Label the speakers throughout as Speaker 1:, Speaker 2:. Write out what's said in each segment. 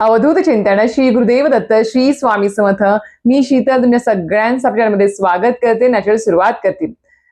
Speaker 1: अवधूत चिंतन श्री गुरुदेव दत्त श्री स्वामी समर्थ। मी शीतल तुमच्या सगळ्यांचं आपल्या चॅनलमध्ये स्वागत करते, नॅचरल सुरुवात करते।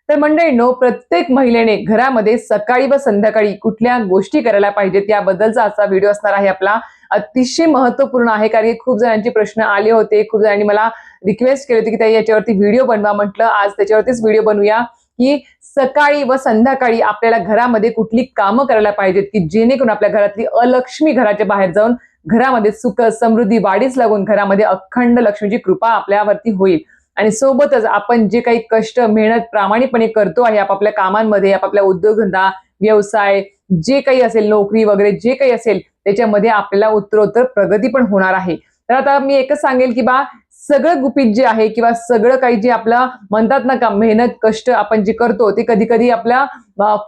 Speaker 1: तर मंडळींनो, प्रत्येक महिलेने घरामध्ये सकाळी व संध्याकाळी कुठल्या गोष्टी करायला पाहिजेत याबद्दलचा आजचा व्हिडिओ असणार आहे आपला। अतिशय महत्त्वपूर्ण आहे, कारण खूप जणांचे प्रश्न आले होते, खूप जणांनी मला रिक्वेस्ट केली होती की ताई याच्यावरती व्हिडिओ बनवा। म्हटलं आज त्याच्यावरतीच व्हिडिओ बनवूया की सकाळी व संध्याकाळी आपल्याला घरामध्ये कुठली कामं करायला पाहिजेत की जेणेकरून आपल्या घरातली अलक्ष्मी घराच्या बाहेर जाऊन घरामध्ये सुख समृद्धी वाढीस लागून घरामध्ये अखंड लक्ष्मीची कृपा आपल्यावरती होईल। आणि सोबतच आपण जे काही कष्ट मेहनत प्रामाणिकपणे करतो आहे आपापल्या कामांमध्ये, आपापल्या उद्योगधंदा व्यवसाय जे काही असेल, नोकरी वगैरे जे काही असेल, त्याच्यामध्ये आपल्याला उत्तरोत्तर प्रगती पण होणार आहे। तर आता मी एकच सांगेल की बा सगळं गुपित जे आहे किंवा सगळं काही जे आपलं म्हणतात ना का मेहनत कष्ट आपण जे करतो ते कधी कधी आपल्या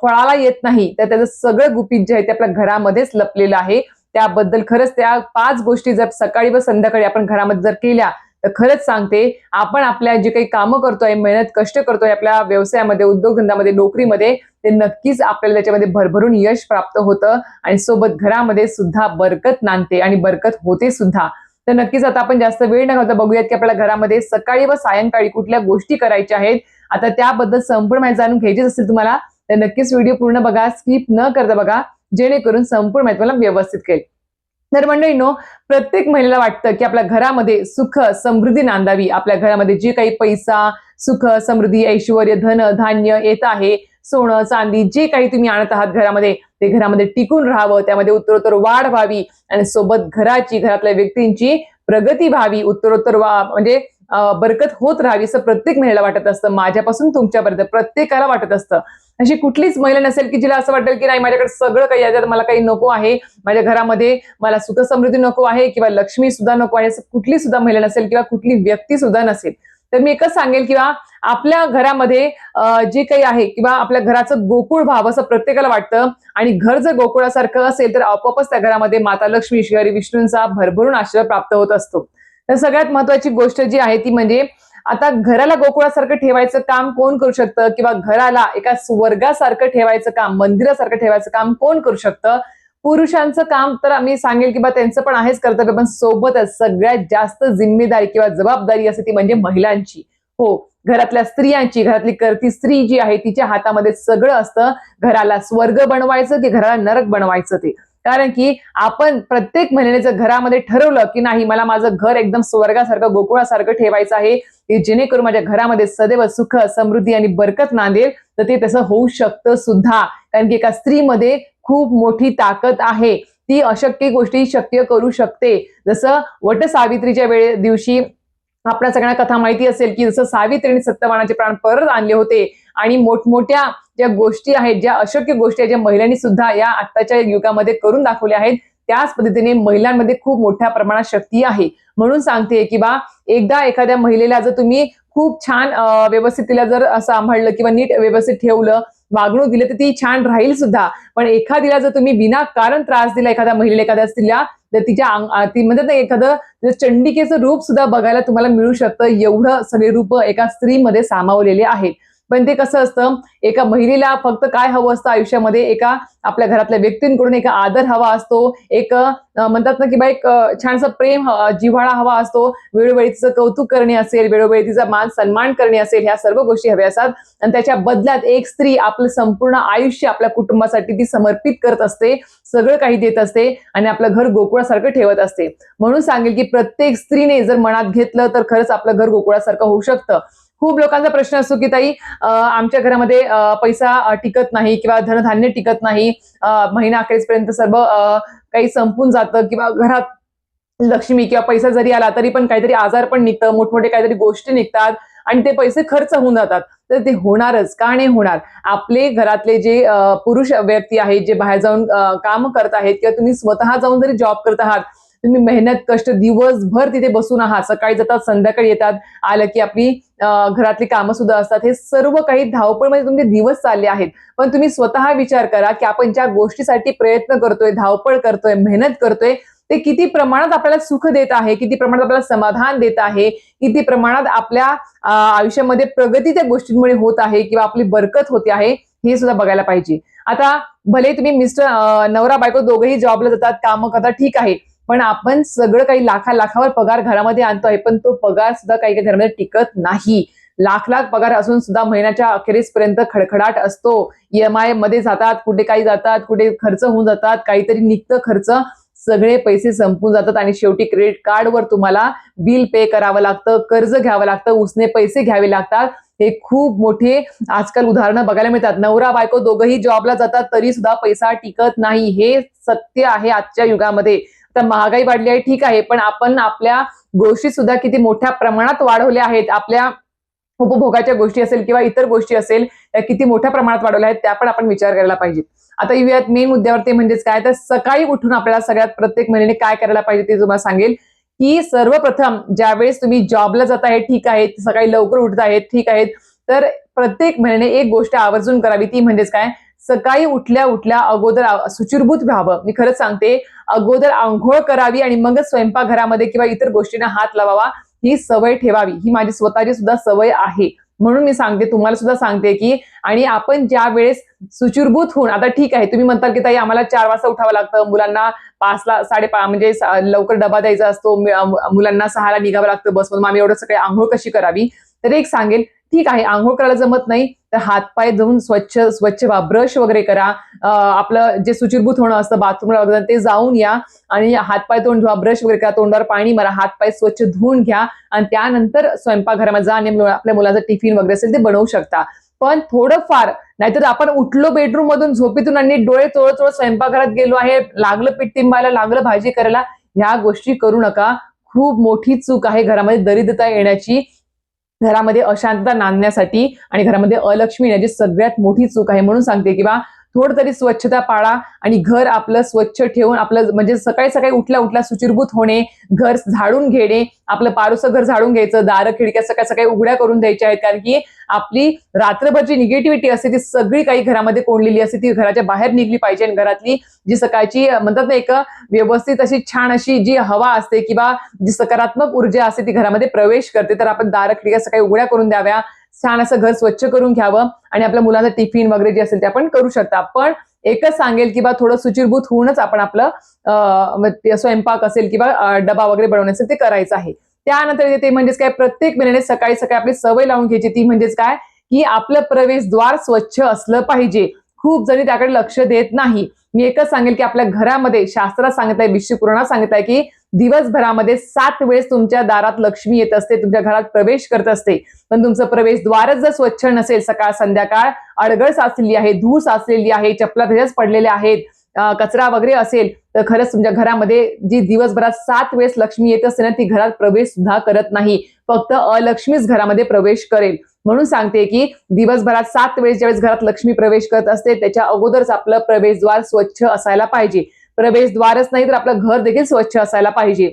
Speaker 1: फळाला येत नाही, तर त्याचं सगळं गुपित जे आहे ते आपल्या घरामध्येच लपलेलं आहे। त्याबद्दल खरंच त्या 5 गोष्टी जर सकाळी व संध्याकाळी आपण घरामध्ये जर केल्या तर खरंच सांगते आपण आपल्या जे काही कामं करतोय, मेहनत कष्ट करतोय आपल्या व्यवसायामध्ये, उद्योगधंद्यामध्ये, नोकरीमध्ये, ते नक्कीच आपल्याला त्याच्यामध्ये भरभरून यश प्राप्त होतं आणि सोबत घरामध्ये सुद्धा बरकत नांदते आणि बरकत होते सुद्धा। तर नक्कीच आता आपण जास्त वेळ न घालवता बघूयात की आपल्याला घरामध्ये सकाळी व सायंकाळी कुठल्या गोष्टी करायच्या आहेत। आता त्याबद्दल संपूर्ण माहिती जाणून घ्यायची असेल तुम्हाला तर नक्कीच व्हिडिओ पूर्ण बघा, स्किप न करता बघा, जेणेकरून संपूर्ण माहिती मला व्यवस्थित कळेल। तर मंडळींनो, प्रत्येक महिलेला वाटतं की आपल्या घरामध्ये सुख समृद्धी नांदावी, आपल्या घरामध्ये जे काही पैसा सुख समृद्धी ऐश्वर्य धन धान्य येत आहे, सोनं चांदी जे काही तुम्ही आणत आहात घरामध्ये, ते घरामध्ये टिकून राहावं, त्यामध्ये उत्तरोत्तर वाढ व्हावी आणि सोबत घरातल्या व्यक्तींची प्रगती व्हावी, उत्तरोत्तर म्हणजे बरकत होत राहावी असं प्रत्येक महिलेला वाटत असतं। माझ्यापासून तुमच्यापर्यंत प्रत्येकाला वाटत असतं। अशी कुठलीच महिला नसेल की जिला असं वाटेल की नाही माझ्याकडे सगळं काही आहे, मला काही नको आहे, माझ्या घरामध्ये मला सुख समृद्धी नको आहे किंवा लक्ष्मी सुद्धा नको आहे, असं कुठली सुद्धा महिला नसेल किंवा कुठली व्यक्ती सुद्धा नसेल। तर मी एकच सांगेल किंवा आपल्या घरामध्ये जे काही आहे किंवा आपल्या घराचं गोकुळ व्हावं असं प्रत्येकाला वाटतं आणि घर जर गोकुळासारखं असेल तर आपोआपच त्या घरामध्ये माता लक्ष्मी श्री विष्णूंचा भरभरून आशीर्वाद प्राप्त होत असतो। तर सगळ्यात महत्वाची गोष्ट जी आहे ती म्हणजे आता घराला गोकुळासारखं ठेवायचं काम कोण करू शकतं किंवा घराला एका स्वर्गासारखं ठेवायचं काम, मंदिरासारखं ठेवायचं काम कोण करू शकतं? पुरुषांचं काम तर आम्ही सांगेल की बा त्यांचं पण आहेच कर्तव्य, पण सोबतच सगळ्यात जास्त जिम्मेदारी किंवा जबाबदारी असते ती म्हणजे महिलांची। हो, घरातल्या स्त्रियांची, घरातली करती स्त्री जी आहे तिच्या हातामध्ये सगळं असतं, घराला स्वर्ग बनवायचं की घराला नरक बनवायचं ते। कारण की आपण प्रत्येक महिलेने जर घरामध्ये ठरवलं की नाही मला माझं घर एकदम स्वर्गासारखं गोकुळासारखं ठेवायचं आहे की जेणेकरून माझ्या घरामध्ये सदैव सुख समृद्धी आणि बरकत नांदेल, तर ते तसं होऊ शकतं सुद्धा। कारण की एका स्त्रीमध्ये खूप मोठी ताकद आहे, ती अशक्य गोष्टी शक्य करू शकते। जसं वटसावित्रीच्या दिवशी आपल्या सगळ्यांना कथा माहिती असेल की जसं सावित्रीने सत्यवानाचे प्राण परत आणले होते आणि मोठमोठ्या ज्या गोष्टी आहेत, ज्या अशक्य गोष्टी आहेत, ज्या महिलांनी सुद्धा या आत्ताच्या युगामध्ये करून दाखवल्या आहेत, त्याच पद्धतीने महिलांमध्ये खूप मोठ्या प्रमाणात शक्ती आहे। म्हणून सांगते की बा एकदा एखाद्या महिलेला जर तुम्ही खूप छान व्यवस्थित तिला जर सांभाळलं किंवा नीट व्यवस्थित ठेवलं, वागणूक दिली तर ती छान राहील सुद्धा। पण एखादीला जर तुम्ही विनाकारण त्रास दिला, एखाद्या महिलेला एखाद्या स्त्रीला, तर तिच्या ती म्हणतात ना एखादं चंडिकेचं रूप सुद्धा बघायला तुम्हाला मिळू शकतं, एवढं सगळे रूप एका स्त्रीमध्ये सामावलेले आहेत। पण ते कसं असतं, एका महिलेला फक्त काय हवं असतं आयुष्यामध्ये, एका आपल्या घरातल्या व्यक्तींकडून एक आदर हवा असतो, एक म्हणतात ना की बा एक छानसं प्रेम जिव्हाळा हवा असतो, वेळोवेळी तिचं कौतुक करणे असेल, वेळोवेळी तिचा मान सन्मान करणे असेल, ह्या सर्व गोष्टी हव्या असतात। आणि त्याच्या बदल्यात एक स्त्री आपलं संपूर्ण आयुष्य आपल्या कुटुंबासाठी ती समर्पित करत असते, सगळं काही देत असते आणि आपलं घर गोकुळासारखं ठेवत असते। म्हणून सांगेल की प्रत्येक स्त्रीने जर मनात घेतलं तर खरंच आपलं घर गोकुळासारखं होऊ शकतं। खूप लोकांचा प्रश्न असतो की ताई आमच्या घरामध्ये पैसा टिकत नाही किंवा धनधान्य टिकत नाही, महिना अखेरीपर्यंत सर्व काही संपून जातं किंवा घरात लक्ष्मी किंवा पैसा जरी आला तरी पण काहीतरी आजार पण निघतं, मोठमोठे काहीतरी गोष्टी निघतात आणि ते पैसे खर्च होऊन जातात। तर ते होणारच का नाही होणार? आपले घरातले जे पुरुष व्यक्ती आहेत, जे बाहेर जाऊन काम करत आहेत किंवा तुम्ही स्वतः जाऊन जरी जॉब करत आहात, तुम्ही मेहनत कष्ट दिवसभर तिथे बसून आहात, सकाळी जातात संध्याकाळी येतात, आलं की आपली घरातली कामं सुद्धा असतात, हे सर्व काही धावपळमध्ये तुमचे दिवस चालले आहेत। पण तुम्ही स्वतः विचार करा की आपण ज्या गोष्टीसाठी प्रयत्न करतोय, धावपळ करतोय, मेहनत करतोय, ते किती प्रमाणात आपल्याला सुख देत आहे, किती प्रमाणात आपल्याला समाधान देत आहे, किती प्रमाणात आपल्या आयुष्यामध्ये प्रगती त्या गोष्टींमुळे होत आहे किंवा आपली बरकत होते आहे, हे सुद्धा बघायला पाहिजे। आता भले तुम्ही नवरा बायको दोघेही जॉबला जातात, कामं करतात, ठीक आहे, पण आपण सगळं काही लाखावर पगार घरामध्ये आणतोय, पण तो पगार सुद्धा काही काही घरामध्ये टिकत नाही. लाख पगार असून सुद्धा महिन्याच्या अखेरीसपर्यंत खडखडाट असतो. EMI मध्ये जातात, कुठे काही जातात, कुठे खर्च होऊन जातात, काहीतरी निघतं खर्च, सगळे पैसे संपून जातात आणि शेवटी क्रेडिट कार्डवर तुम्हाला बिल पे करावं लागतं, कर्ज घ्यावं लागतं, उसने पैसे घ्यावे लागतात. हे खूप मोठे आजकाल उदाहरणं बघायला मिळतात. नवरा बायको दोघंही जॉबला जातात तरी सुद्धा पैसा टिकत नाही. हे सत्य आहे आजच्या युगामध्ये. तर महागाई वाढली आहे ठीक आहे, पण आपण आपल्या गोष्टी सुद्धा किती मोठ्या प्रमाणात वाढवल्या आहेत. आपल्या उपभोगाच्या गोष्टी असेल किंवा इतर गोष्टी असेल, त्या किती मोठ्या प्रमाणात वाढवल्या आहेत त्या पण आपण विचार करायला पाहिजे. आता येऊयात मेन मुद्द्यावर, ते म्हणजेच काय, तर सकाळी उठून आपल्याला सगळ्यात प्रत्येक महिन्याने काय करायला पाहिजे ते तुम्हाला सांगेल. की सर्वप्रथम ज्यावेळेस तुम्ही जॉबला जात आहे ठीक आहे, सकाळी लवकर उठत आहेत ठीक आहेत, तर प्रत्येक महिन्याने एक गोष्ट आवर्जून करावी, ती म्हणजेच काय, सकाळी उठल्या अगोदर शुचिर्भूत व्हावं. मी खरंच सांगते, अगोदर अंघोळ करावी आणि मगच स्वयंपाकघरामध्ये किंवा इतर गोष्टींना हात लावावा, ही सवय ठेवावी. ही माझी स्वतःची सुद्धा सवय आहे. म्हणून मी सांगते, तुम्हाला सुद्धा सांगते की, आणि आपण ज्या वेळेस सुचिर्भूत होऊन, आता ठीक आहे तुम्ही म्हणता की ताई आम्हाला 4 वाजता उठावं लागतं, मुलांना 5ला 5:30 म्हणजे लवकर डबा द्यायचा असतो, मुलांना 6ला निघावं लागतं बसमधून, मग आम्ही एवढं सकाळी अंघोळ कशी करावी? तर एक सांगेल, ठीक आहे अंघोळ करायला जमत नाही तर हातपाय धुवून स्वच्छ व्हा, ब्रश वगैरे करा, आपलं जे सुचिर्भूत होणं असतं बाथरूमला वगैरे ते जाऊन या आणि हातपाय तोंड धुवा, ब्रश वगैरे करा, तोंडावर पाणी मारा, हातपाय स्वच्छ धुवून घ्या आणि त्यानंतर स्वयंपाकघरामध्ये जा आणि आपल्या मुलाचा टिफिन वगैरे असेल ते बनवू शकता. पण थोडंफार, नाहीतर आपण उठलो बेडरूम मधून झोपेतून आणि डोळे चोळत स्वयंपाकघरात गेलो आहे, लागलं पीठ तिंबायला, लागलं भाजी करायला, ह्या गोष्टी करू नका. खूप मोठी चूक आहे घरामध्ये दरिद्रता येण्याची, घरामध्ये अशांतता नांदण्यासाठी आणि घरामध्ये अलक्ष्मी येण्याची सगळ्यात मोठी चूक आहे. म्हणून सांगते की थोडं तरी स्वच्छता पाळा आणि घर आपलं स्वच्छ ठेवून, आपलं म्हणजे सकाळी सकाळी उठल्या सुचिर्भूत होणे, घर झाडून घेणे, आपलं पारुसं घर झाडून घ्यायचं, दारं खिडक्या सकाळी सकाळी उघड्या करून द्यायच्या आहेत. कारण की आपली रात्रभर जी निगेटिव्हिटी असते ती सगळी काही घरामध्ये कोंडलेली असते, ती घराच्या बाहेर निघली पाहिजे आणि घरातली जी सकाळची म्हणतात ना एक व्यवस्थित अशी छान अशी जी हवा असते किंवा जी सकारात्मक ऊर्जा असते ती घरामध्ये प्रवेश करते. तर आपण दारं खिडक्या सकाळी उघड्या करून द्याव्या, छान असं घर स्वच्छ करून घ्यावं आणि आपल्या मुलांचा टिफिन वगैरे जे असेल ते आपण करू शकता. पण एकच सांगेल की थोडं सुचिर्भूत होऊनच आपण आपलं स्वयंपाक असेल किंवा डबा वगैरे बनवणे असेल ते करायचं आहे. त्यानंतर येते म्हणजेच काय, प्रत्येक महिन्याने सकाळी सकाळी आपली सवय लावून घ्यायची, ती म्हणजेच काय, की आपलं प्रवेशद्वार स्वच्छ असलं पाहिजे. खूप जणी त्याकडे लक्ष देत नाही. मी एकच सांगेल की आपल्या घरामध्ये शास्त्रात सांगितलंय, विश्वपुराणात सांगितलंय की दिवसभरामध्ये 7 वेळेस तुमच्या दारात लक्ष्मी येत असते, तुमच्या घरात प्रवेश करत असते. पण तुमचं प्रवेशद्वारच जर स्वच्छ नसेल, सकाळ संध्याकाळ अडगळ साचलेली आहे, धूळ साचलेली आहे, चपला त्याच्याच पडलेल्या आहेत, कचरा वगैरे असेल, तर खरंच तुमच्या घरामध्ये जी दिवसभरात 7 वेळेस लक्ष्मी येत असते ना, ती घरात प्रवेश सुद्धा करत नाही. फक्त अलक्ष्मीच घरामध्ये प्रवेश करेल. म्हणून सांगते की दिवसभरात 7 वेळेस ज्यावेळेस घरात लक्ष्मी प्रवेश करत असते, त्याच्या अगोदरच आपलं प्रवेशद्वार स्वच्छ असायला पाहिजे. प्रवेशद्वारच नाही तर आपलं घर देखील स्वच्छ असायला पाहिजे.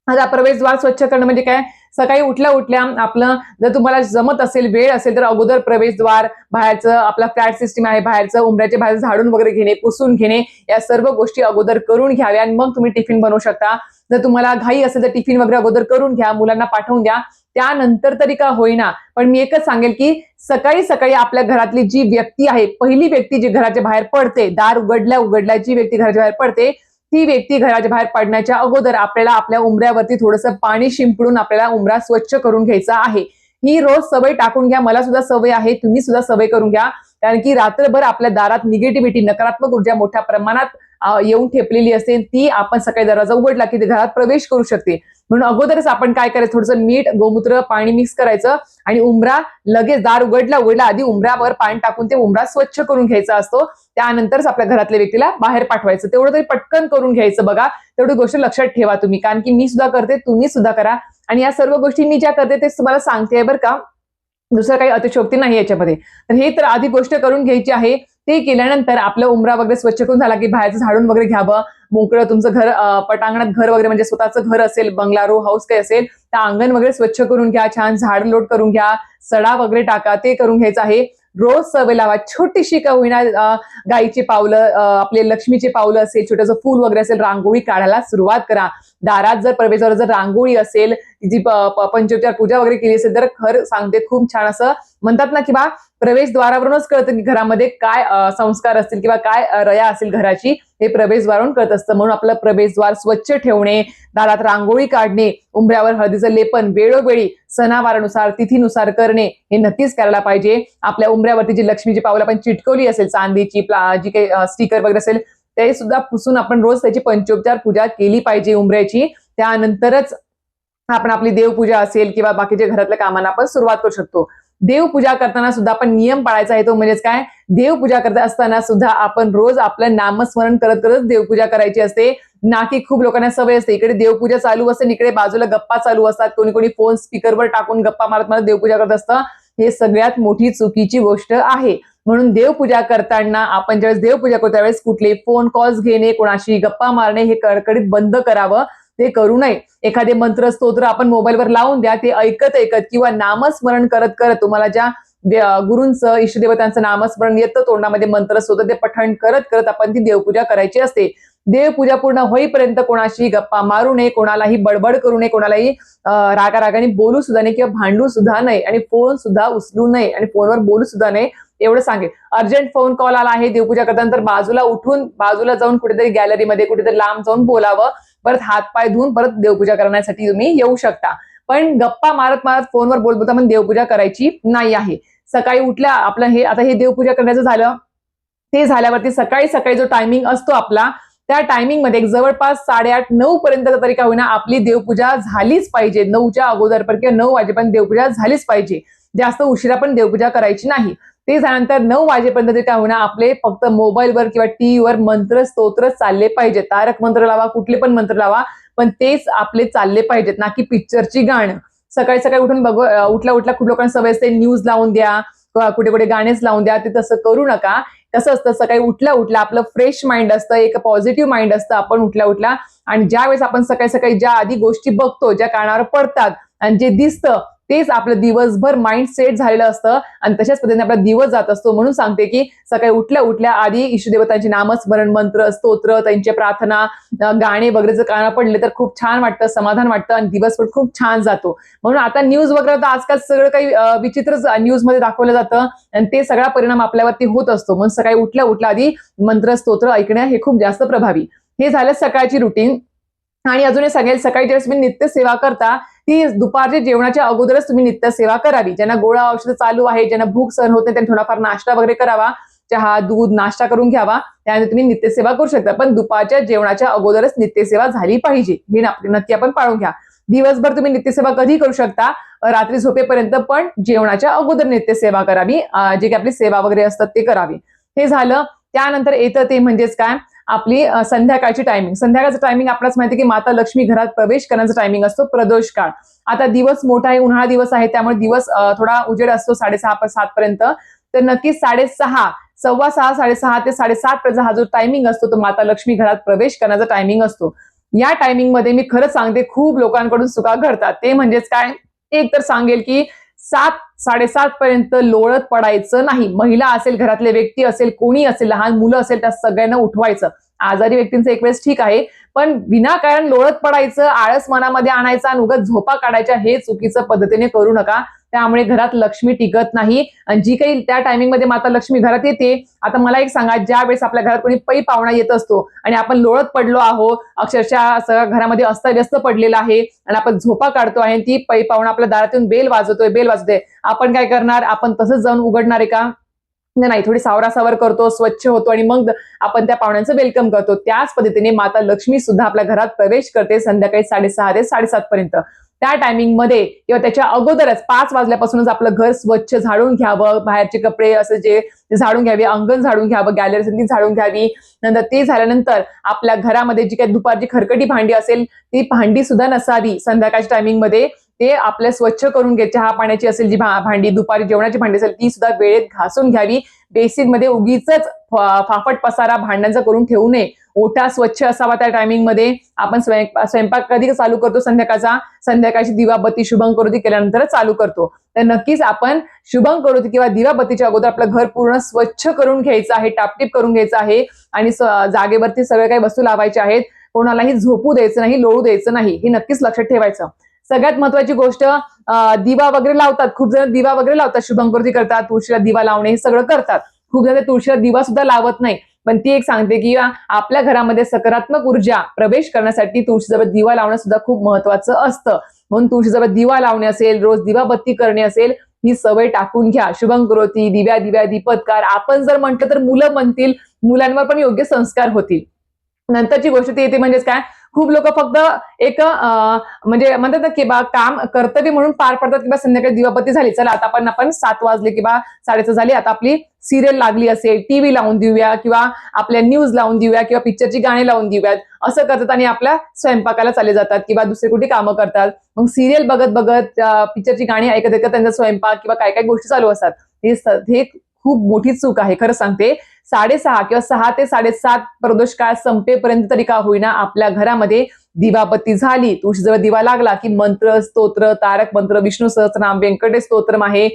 Speaker 1: आता प्रवेशद्वार स्वच्छ करणं म्हणजे काय, सकाळी उठल्या आपलं जर तुम्हाला जमत असेल, वेळ असेल, तर अगोदर प्रवेशद्वार, बाहेरचं आपला फ्लॅट सिस्टीम आहे, बाहेरचं उंबऱ्याच्या बाहेर झाडून वगैरे घेणे, पुसून घेणे, या सर्व गोष्टी अगोदर करून घ्याव्या आणि मग तुम्ही टिफिन बनवू शकता. जर तुम्हाला घाई असेल तर टिफिन वगैरे अगोदर करून घ्या, मुलांना पाठवून द्या, त्यानंतर तरी का होईना. पण मी एकच सांगेल की सकाळी सकाळी आपल्या घरातली जी व्यक्ती आहे, पहिली व्यक्ती जी घराच्या बाहेर पडते, दार उघडल्या जी व्यक्ती घराच्या बाहेर पडते, ती व्यक्ती घराच्या बाहेर पडण्याच्या अगोदर आपल्याला आपल्या उंबऱ्यावरती थोडंसं पाणी शिंपडून आपल्याला उंबरा स्वच्छ करून घ्यायचा आहे. ही रोज सवय टाकून घ्या. मला सुद्धा सवय आहे, तुम्ही सुद्धा सवय करून घ्या. कारण की रात्रभर आपल्या दारात निगेटिव्हिटी, नकारात्मक ऊर्जा मोठ्या प्रमाणात येऊन ठेपलेली असते, ती आपण सकाळी दरवाजा उघडला की घरात प्रवेश करू शकते. म्हणून अगोदरच आपण काय करायचं, थोडंसं मीठ, गोमूत्र, पाणी मिक्स करायचं आणि उंबरा लगेच दार उघडला आधी उंबऱ्यावर पाणी टाकून ते उंबरा स्वच्छ करून घ्यायचा असतो. त्यानंतरच आपल्या घरातल्या व्यक्तीला बाहेर पाठवायचं. तेवढं तरी पटकन करून घ्यायचं बघा. तेवढी गोष्ट लक्षात ठेवा तुम्ही, कारण की मी सुद्धा करते, तुम्ही सुद्धा करा. आणि या सर्व गोष्टी मी ज्या करते ते तुम्हाला सांगते बरं का, दुसरं काही अतिशयोक्ती नाही याच्यामध्ये. तर हे तर आधी गोष्ट करून घ्यायची आहे. ते केल्यानंतर आपलं उंबरा वगैरे स्वच्छ करून झाला की बाहेरचं झाडून वगैरे घ्यावं. मोकळं तुमचं घर, पटांगणात घर वगैरे म्हणजे स्वतःचं घर असेल, बंगला, रो हाऊस काही असेल, तर अंगण वगैरे स्वच्छ करून घ्या, छान झाड लोट करून घ्या, सडा वगैरे टाका, ते करून घ्यायचं आहे. रोज सवय लावा, छोटीशी का होईना, गाईची पावलं, आपले लक्ष्मीचे पावलं असेल, छोटंसं फूल वगैरे असेल, रांगोळी काढायला सुरुवात करा. दारात जर प्रवेशावर जर रांगोळी असेल, जी पंचोपचार पूजा वगैरे केली असेल, तर खरं सांगते खूप छान असं म्हणतात ना की प्रवेशद्वारावरूनच कळतं की घरामध्ये काय संस्कार असतील किंवा काय रया असेल घराची, हे प्रवेशद्वारावरून कळत असतं. म्हणून आपलं प्रवेशद्वार स्वच्छ ठेवणे, दारात रांगोळी काढणे, उंबऱ्यावर हळदीचं लेपन वेळोवेळी सणावारानुसार तिथीनुसार करणे हे नक्कीच करायला पाहिजे. आपल्या उंबऱ्यावरती जी लक्ष्मीची पावलं आपण चिटकवली असेल, चांदीची जी काही स्टिकर वगैरे असेल ते सुद्धा पुसून आपण रोज त्याची पंचोपचार पूजा केली पाहिजे उंबऱ्याची. त्यानंतरच आपण आपली देवपूजा असेल किंवा बाकीच्या घरातल्या कामांना आपण सुरुवात करू शकतो. देवपूजा करताना सुद्धा आपण नियम पाळायचा आहे, तो म्हणजेच काय, देवपूजा करत असताना सुद्धा आपण रोज आपलं नामस्मरण करत करत देवपूजा करायची असते. ना की खूप लोकांना सवय असते, इकडे देवपूजा चालू असते, इकडे बाजूला गप्पा चालू असतात, कोणी कोणी फोन स्पीकरवर टाकून गप्पा मारत मारत देवपूजा करत असतं. हे सगळ्यात मोठी चुकीची गोष्ट आहे. म्हणून देवपूजा करताना आपण ज्यावेळेस देवपूजा करतो त्यावेळेस कुठले फोन कॉल्स घेणे, कोणाशी गप्पा मारणे हे कडकडीत बंद करावं. ते करू नये. एखादे मंत्र स्तोत्र आपण मोबाईलवर लावून द्या, ते ऐकत ऐकत किंवा नामस्मरण करत करत तुम्हाला ज्या गुरूंचं इष्टदेवतांचं नामस्मरण येतं तोंडामध्ये मंत्र स्तोत्र ते पठण करत करत आपण ती देवपूजा करायची असते. देवपूजा पूर्ण होईपर्यंत कोणाशी गप्पा मारू नये, कोणालाही बडबड करू नये, कोणालाही रागारागाने बोलू सुद्धा नाही किंवा भांडू सुद्धा नाही आणि फोन सुद्धा उचलू नये आणि फोनवर बोलू सुद्धा नाही. एवढं सांगेल. अर्जंट फोन कॉल आला आहे देवपूजा करताना तर बाजूला उठून बाजूला जाऊन कुठेतरी गॅलरीमध्ये कुठेतरी लांब जाऊन बोलावं. परत हातपाय धुवून परत देवपूजा करण्यासाठी तुम्ही येऊ शकता. पण गप्पा मारत मारत फोनवर बोलता पण देवपूजा करायची नाही आहे. सकाळी उठल्या आपलं आता हे देवपूजा करण्याचं झालं. ते झाल्यावरती सकाळी सकाळी जो टायमिंग असतो आपला, त्या टायमिंग मध्ये जवळपास 8:30-9 पर्यंत तरी का होईना आपली देवपूजा झालीच पाहिजे. 9च्या अगोदरपर्यंत किंवा 9 वाजेपर्यंत देवपूजा झालीच पाहिजे. जास्त उशिरा पण देवपूजा करायची नाही. ते झाल्यानंतर 9 वाजेपर्यंत तरी काय होईना आपले फक्त मोबाईलवर किंवा टीव्हीवर मंत्र स्तोत्र चालले पाहिजेत. तारक मंत्र लावा, कुठले पण मंत्र लावा, पण तेच आपले चालले पाहिजेत, ना की पिक्चरची गाणं. सकाळी सकाळी उठून उठल्या उठल्या खूप लोकांना सवय असते न्यूज लावून द्या, कुठे कुठे गाणेच लावून द्या. ते तसं करू नका. कसं असतं, सकाळी उठल्या उठल्या आपलं फ्रेश माइंड असतं, एक पॉझिटिव्ह माइंड असतं आपण उठल्या उठल्या, आणि ज्या वेळेस आपण सकाळी सकाळी ज्या आधी गोष्टी बघतो, ज्या कानावर पडतात आणि जे दिसतं तेच आपलं दिवसभर माइंड सेट झालेलं असतं आणि तशाच पद्धतीने आपला दिवस जात असतो. म्हणून सांगते की सकाळी उठल्या उठल्या आधी इष्टदेवतांचे नामस्मरण, मंत्र स्तोत्र, त्यांची प्रार्थना, गाणे वगैरे जर कानावर पडले तर खूप छान वाटतं, समाधान वाटतं आणि दिवस पण खूप छान जातो. म्हणून आता न्यूज वगैरे तर आजकाल सगळं काही विचित्रच न्यूज मध्ये दाखवलं जातं आणि ते सगळा परिणाम आपल्यावरती होत असतो. म्हणून सकाळी उठल्या उठल्या आधी मंत्र स्तोत्र ऐकणं हे खूप जास्त प्रभावी. हे झालं सकाळची रुटीन. आणि अजून सांगेल, सकाळी ज्यावेळेस तुम्ही नित्य सेवा करता ती दुपारच्या जेवणाच्या अगोदरच तुम्ही नित्य सेवा करावी. ज्यांना गोळ्या औषध चालू आहे, ज्यांना भूक सहन होत नाही, त्यांनी थोडाफार नाश्ता वगैरे करावा, चहा दूध नाश्ता करून घ्यावा, त्यानंतर तुम्ही नित्यसेवा करू शकता. पण दुपारच्या जेवणाच्या अगोदरच नित्यसेवा झाली पाहिजे, हे नक्की आपण पाळून घ्या. दिवसभर तुम्ही नित्यसेवा कधी करू शकता, रात्री झोपेपर्यंत, पण जेवणाच्या अगोदर नित्यसेवा करावी. जे काही आपली सेवा वगैरे असतात ते करावी. हे झालं. त्यानंतर येतं ते म्हणजेच काय, आपली संध्याकाळची टायमिंग. संध्याकाळचं टायमिंग आपल्याला माहिती की माता लक्ष्मी घरात प्रवेश करण्याचा टायमिंग असतो प्रदोष काळ. आता दिवस मोठा आहे, उन्हाळा दिवस आहे, त्यामुळे दिवस थोडा उजेड असतो 6:30-7 पर्यंत. तर नक्कीच 6:30, 6:15, 6:30 ते 7:30 पर्यंत हा जो टायमिंग असतो तो माता लक्ष्मी घरात प्रवेश करण्याचा टायमिंग असतो. या टायमिंग मध्ये मी खरंच सांगते खूप लोकांकडून चुका घडतात. ते म्हणजेच काय, एक तर सांगेल की 7-7:30 पर्यंत लोळत पडायचं नाही. महिला असेल, घरातले व्यक्ती असेल, कोणी असेल, लहान मुलं असेल, त्या सगळ्यांना उठवायचं. आजारी व्यक्तींचं एक वेळेस ठीक आहे, पण विनाकारण लोळत पडायचं, आळस मनामध्ये आणायचा आणि उगाच झोपा काढायच्या, हे चुकीचं पद्धतीने करू नका. त्यामुळे घरात लक्ष्मी टिकत नाही. आणि जी काही त्या टायमिंग मध्ये माता लक्ष्मी घरात येते, आता मला एक सांगा, ज्या वेळेस आपल्या घरात कोणी पै पाहुणा येत असतो आणि आपण लोळत पडलो आहोत, अक्षरशः सगळ्या घरामध्ये अस्तव्यस्त पडलेला आहे आणि आपण झोपा काढतो आहे, ती पै पाहुणा आपल्या दारात येऊन बेल वाजवतोय, आपण काय करणार? आपण तसंच जाऊन उघडणार आहे का? नाही, थोडी सावरासावर करतो, स्वच्छ होतो आणि मग आपण त्या पाहुण्यांचं वेलकम करतो. त्याच पद्धतीने माता लक्ष्मी सुद्धा आपल्या घरात प्रवेश करते संध्याकाळी 6:30 ते 7:30 पर्यंत. त्या टायमिंग मध्ये किंवा त्याच्या अगोदरच 5 वाजल्यापासूनच आपलं घर स्वच्छ झाडून घ्यावं, बाहेरचे कपडे असं जे झाडून घ्यावे, अंगण झाडून घ्यावं, गॅलरी झाडून घ्यावी. नंतर ते झाल्यानंतर आपल्या घरामध्ये जी काही दुपारची खरकटी भांडी असेल ती भांडी सुद्धा नसावी संध्याकाळच्या टायमिंग मध्ये. ते आपल्या स्वच्छ करून घ्यायचे. चहा पाण्याची असेल जी भांडी, दुपारी जेवणाची भांडी असेल ती सुद्धा वेळेत घासून घ्यावी. बेसिन मध्ये उगीच फाफट पसारा भांड्यांचा करून ठेवू नये. ओटा स्वच्छ असावा. त्या टायमिंग मध्ये आपण स्वयंपाक कधी चालू करतो? संध्याकाळची दिवाबत्ती शुभंकरोती केल्यानंतर चालू करतो. तर नक्कीच आपण शुभंकरोती किंवा दिवाबत्तीच्या अगोदर आपलं घर पूर्ण स्वच्छ करून घ्यायचं आहे, टापटीप करून घ्यायचं आहे आणि जागेवरती सगळे काही वस्तू लावायच्या आहेत. कोणालाही झोपू द्यायचं नाही, लोळू द्यायचं नाही, हे नक्कीच लक्षात ठेवायचं. सगळ्यात महत्वाची गोष्ट, दिवा वगैरे लावतात, खूप जण दिवा वगैरे लावतात, शुभंकरोती करतात, तुळशीला दिवा लावणे हे सगळं करतात. खूप जण तुळशीला दिवा सुद्धा लावत नाही. पण ती एक सांगते की आपल्या घरामध्ये सकारात्मक ऊर्जा प्रवेश करण्यासाठी तुळशीजवळ दिवा लावणं सुद्धा खूप महत्वाचं असतं. म्हणून तुळशीजवळ दिवा लावणे असेल, रोज दिवाबत्ती करणे असेल, ही सवय टाकून घ्या. शुभंकरोती, दिव्या दिव्या दीपत्कार आपण जर म्हटलं तर मुलं म्हणतील, मुलांवर पण योग्य संस्कार होतील. नंतरची गोष्ट ती येते म्हणजेच काय, खूप लोक फक्त एक म्हणजे म्हणतात ना की काम कर्तव्य म्हणून पार पडतात, किंवा संध्याकाळी दिवाबत्ती झाली, चला आता आपण 7 वाजले किंवा 6:30 झाली, आता आपली सिरियल लागली असेल, टीव्ही लावून देऊया किंवा आपल्या न्यूज लावून देऊया किंवा पिक्चरची गाणी लावून देऊयात, असं करतात आणि आपल्या स्वयंपाकाला चालले जातात किंवा दुसरी कुठे कामं करतात. मग सिरियल बघत बघत पिक्चरची गाणी ऐकत ऐकत त्यांचा स्वयंपाक किंवा काय काय गोष्टी चालू असतात. हे खूप मोठी चूक आहे, खरं सांगते. 6:30 किंवा 6 ते 7:30 प्रदोष काळ संपेपर्यंत तरी का होईना आपल्या घरामध्ये दिवाबत्ती झाली, तुळशीजवळ दिवा लागला की मंत्र, स्तोत्र, तारक मंत्र, विष्णू सहस्रनाम, व्यंकटेश स्तोत्रम आहे,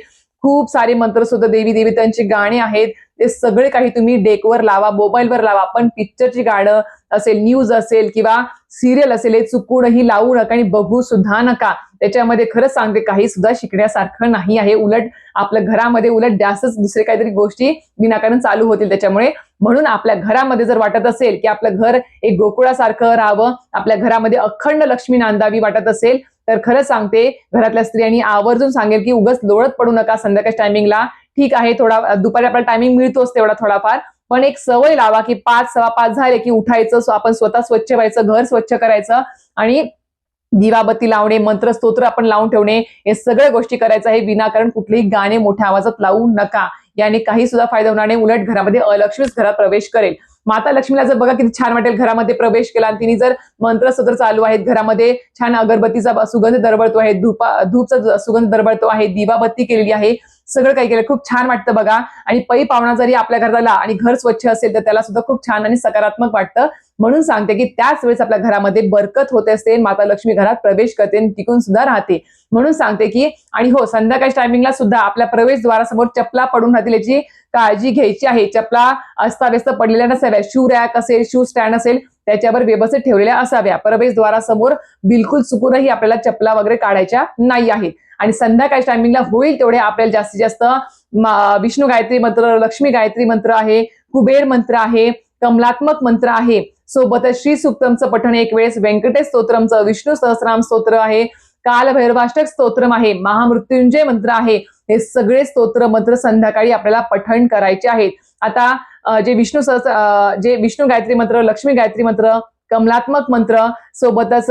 Speaker 1: खूप सारे मंत्र सुद्धा देवी देवतांची गाणी आहेत, ते सगळे काही तुम्ही डेकवर लावा, मोबाईलवर लावा. पण पिक्चरची गाणं असेल, न्यूज असेल किंवा सिरियल असेल, हे चुकूनही लावू नका आणि बघू सुद्धा नका. त्याच्यामध्ये खरंच सांगते काही सुद्धा शिकण्यासारखं नाही आहे. उलट आपल्या घरामध्ये उलट जास्तच दुसरे काहीतरी गोष्टी विनाकारण चालू होतील त्याच्यामुळे. म्हणून आपल्या घरामध्ये जर वाटत असेल की आपलं घर एक गोकुळासारखं राहावं, आपल्या घरामध्ये अखंड लक्ष्मी नांदावी वाटत असेल, तर खरं सांगते घरातल्या स्त्रियांनी आवर्जून सांगेल की उगाच लोळत पडू नका संध्याकाळच्या टायमिंगला. ठीक आहे, थोडा दुपारी आपला टायमिंग मिळतोच तेवढा थोडाफार, पण एक सवय लावा की 5, 5:15 झाले की उठायचं, आपण स्वतः स्वच्छ व्हायचं, घर स्वच्छ करायचं आणि दिवाबत्ती लावणे, मंत्र स्तोत्र आपण लावून ठेवणे, हे सगळ्या गोष्टी करायचं आहे. विनाकारण कुठलेही गाणे मोठ्या आवाजात लावू नका. याने काही सुद्धा फायदा होणार नाही, उलट घरामध्ये अलक्ष्मीच घरात प्रवेश करेल. माता लक्ष्मीला जर बघा किती छान वाटेल घरामध्ये प्रवेश केला आणि तिने जर मंत्र स्तोत्र चालू आहेत, घरामध्ये छान अगरबत्तीचा सुगंध दरवळतो आहे, धूपचा सुगंध दरवळतो आहे, दिवाबत्ती केलेली आहे, सगळं काही केलं, खूप छान वाटतं बघा. आणि पै पाहुणा जरी आपल्या घरात आला आणि घर स्वच्छ असेल तर त्याला सुद्धा खूप छान आणि सकारात्मक वाटतं. म्हणून सांगते की त्याच वेळेस आपल्या घरामध्ये बरकत होते असते, माता लक्ष्मी घरात प्रवेश करते आणि टिकून सुद्धा राहते. म्हणून सांगते की आणि हो, संध्याकाळच्या टायमिंगला सुद्धा आपल्या प्रवेशद्वारासमोर चपला पडून राहतील याची काळजी घ्यायची आहे. चपला अस्ताव्यस्त पडलेल्या नसाव्या, शू रॅक असेल, शू स्टँड असेल त्याच्यावर व्यवस्थित ठेवलेल्या असाव्या. प्रवेशद्वारासमोर बिलकुल चुकूनही आपल्याला चपला वगैरे काढायच्या नाही आहेत. आणि संध्याकाळच्या टायमिंगला होईल तेवढे आपल्याला जास्तीत जास्त विष्णू गायत्री मंत्र, लक्ष्मी गायत्री मंत्र आहे, कुबेर मंत्र आहे, कमलात्मक मंत्र आहे, सोबतच श्री सुक्तमचं पठण एक वेळेस, व्यंकटेश स्तोत्रमचं, विष्णू सहस्रनाम स्तोत्र आहे, कालभैरवाष्टक स्तोत्रम आहे, महामृत्युंजय मंत्र आहे, हे सगळे स्तोत्र मंत्र संध्याकाळी आपल्याला पठण करायचे आहेत. आता जे विष्णू गायत्री मंत्र, लक्ष्मी गायत्री मंत्र, कमलात्मक मंत्र, सोबतच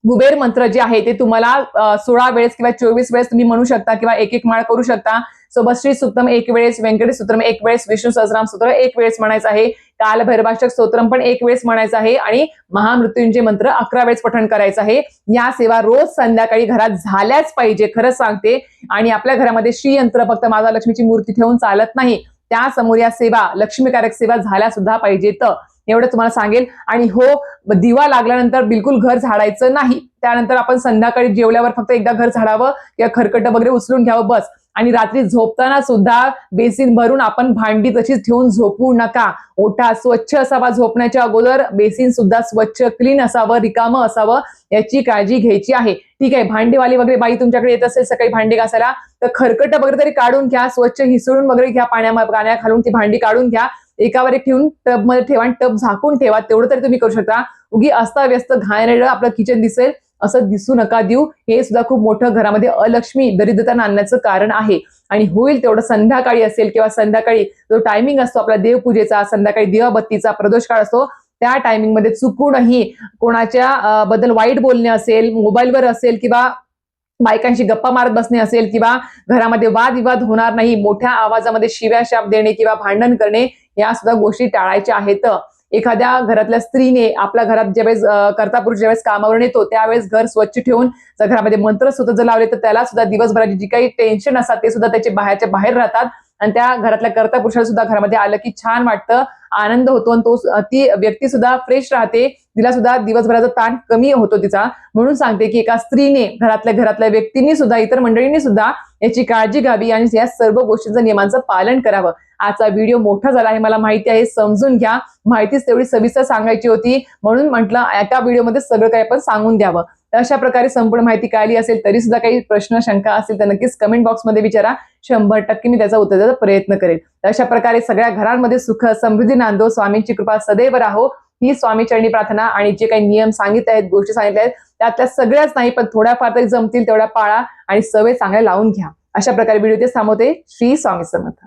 Speaker 1: कुबेर मंत्र जे आहे ते तुम्हाला 16 वेळेस किंवा 24 वेळेस तुम्ही म्हणू शकता किंवा एक एक माळ करू शकता. सोबत श्री सुक्तम एक वेळेस, व्यंकटेश स्तोत्रम एक वेळेस, विष्णू सहस्रनाम स्तोत्र एक वेळेस म्हणायचं आहे, काल भैरवाष्टक स्तोत्रम पण एक वेळेस म्हणायचं आहे आणि महामृत्युंजय मंत्र 11 वेळेस पठण करायचं आहे. या सेवा रोज संध्याकाळी घरात झाल्याच पाहिजे, खरंच सांगते. आणि आपल्या घरामध्ये श्रीयंत्र फक्त माता लक्ष्मीची मूर्ती ठेवून चालत नाही, त्यासमोर या सेवा, लक्ष्मीकारक सेवा झाल्या सुद्धा पाहिजेत. एवढं तुम्हाला सांगेल. आणि हो, दिवा लागल्यानंतर बिलकुल घर झाडायचं नाही. त्यानंतर आपण संध्याकाळी जेवल्यावर फक्त एकदा घर झाडावं किंवा खरकट वगैरे उचलून घ्यावं बस. आणि रात्री झोपताना सुद्धा बेसिन भरून आपण भांडी तशीच ठेवून झोपू नका. ओटा स्वच्छ असावा, झोपण्याच्या अगोदर बेसिन सुद्धा स्वच्छ क्लीन असावं, रिकामं असावं, याची काळजी घ्यायची आहे. ठीक आहे, भांडेवाली वगैरे बाई तुमच्याकडे येत असेल सकाळी भांडी घासायला, तर खरकट वगैरे तरी काढून घ्या, स्वच्छ हिसळून वगैरे घ्या, पाण्या घालून ती भांडी काढून घ्या, एकावर एक ठेवून टब मध्ये ठेवा आणि टब झाकून ठेवा. तेवढं तरी तुम्ही करू शकता. उगी अस्ताव्यस्त घाणेरडं आपलं किचन दिसेल असं दिसू नका देऊ. हे सुद्धा खूप मोठं घरामध्ये अलक्ष्मी, दरिद्रता आणण्याचं कारण आहे. आणि होईल तेवढं संध्याकाळी असेल किंवा संध्याकाळी जो टायमिंग असतो आपला देवपूजेचा, संध्याकाळी दिवाबत्तीचा प्रदोष काळ असतो, त्या टायमिंग मध्ये चुकूनही कोणाच्या बद्दल वाईट बोलणे असेल, मोबाईलवर असेल किंवा बायकांशी गप्पा मारत बसणे असेल किंवा घरामध्ये वादविवाद होणार नाही, मोठ्या आवाजामध्ये शिव्या शाप देणे किंवा भांडण करणे, या सुद्धा गोष्टी टाळायच्या आहेत. एखाद्या घरातल्या स्त्रीने आपल्या घरात ज्यावेळेस कर्ता पुरुष ज्यावेळेस कामावरून येतो त्यावेळेस घर स्वच्छ ठेवून जर घरामध्ये मंत्र सुद्धा जर लावले तर त्याला सुद्धा दिवसभराची जी काही टेन्शन असतात ते सुद्धा त्याचे बाहेरच्या बाहेर राहतात. आणि त्या घरातल्या कर्ता पुरुषाला सुद्धा घरामध्ये आलं की छान वाटतं, आनंद होतो आणि ती व्यक्ती सुद्धा फ्रेश राहते, तिला सुद्धा दिवसभराचा ताण कमी होतो तिचा. म्हणून सांगते की एका स्त्रीने, घरातल्या व्यक्तींनी सुद्धा, इतर मंडळींनी सुद्धा याची काळजी घ्यावी आणि या सर्व गोष्टींचं नियमांचं पालन करावं. आजचा व्हिडिओ मोठा झाला आहे मला माहिती आहे, समजून घ्या. माहितीच तेवढी सविस्तर सांगायची होती म्हणून म्हटलं एका व्हिडिओमध्ये सगळं काही आपण सांगून द्यावं. तर अशा प्रकारे संपूर्ण माहिती कळली असेल तरी सुद्धा काही प्रश्न शंका असतील तर नक्कीच कमेंट बॉक्समध्ये विचारा. 100% मी त्याचा उत्तर द्यायचा प्रयत्न करेन. तर अशा प्रकारे सगळ्या घरांमध्ये सुख समृद्धी नांदो, स्वामींची कृपा सदैव राहो ही स्वामी चरणी प्रार्थना. आणि जे काही नियम सांगितले आहेत, गोष्टी सांगितल्या आहेत, त्यातल्या सगळ्याच नाही पण थोड्याफार तरी जमतील तेवढ्या पाळा आणि सवय चांगल्या लावून घ्या. अशा प्रकारे व्हिडिओ इथेच थांबवते. श्री स्वामी समर्थ.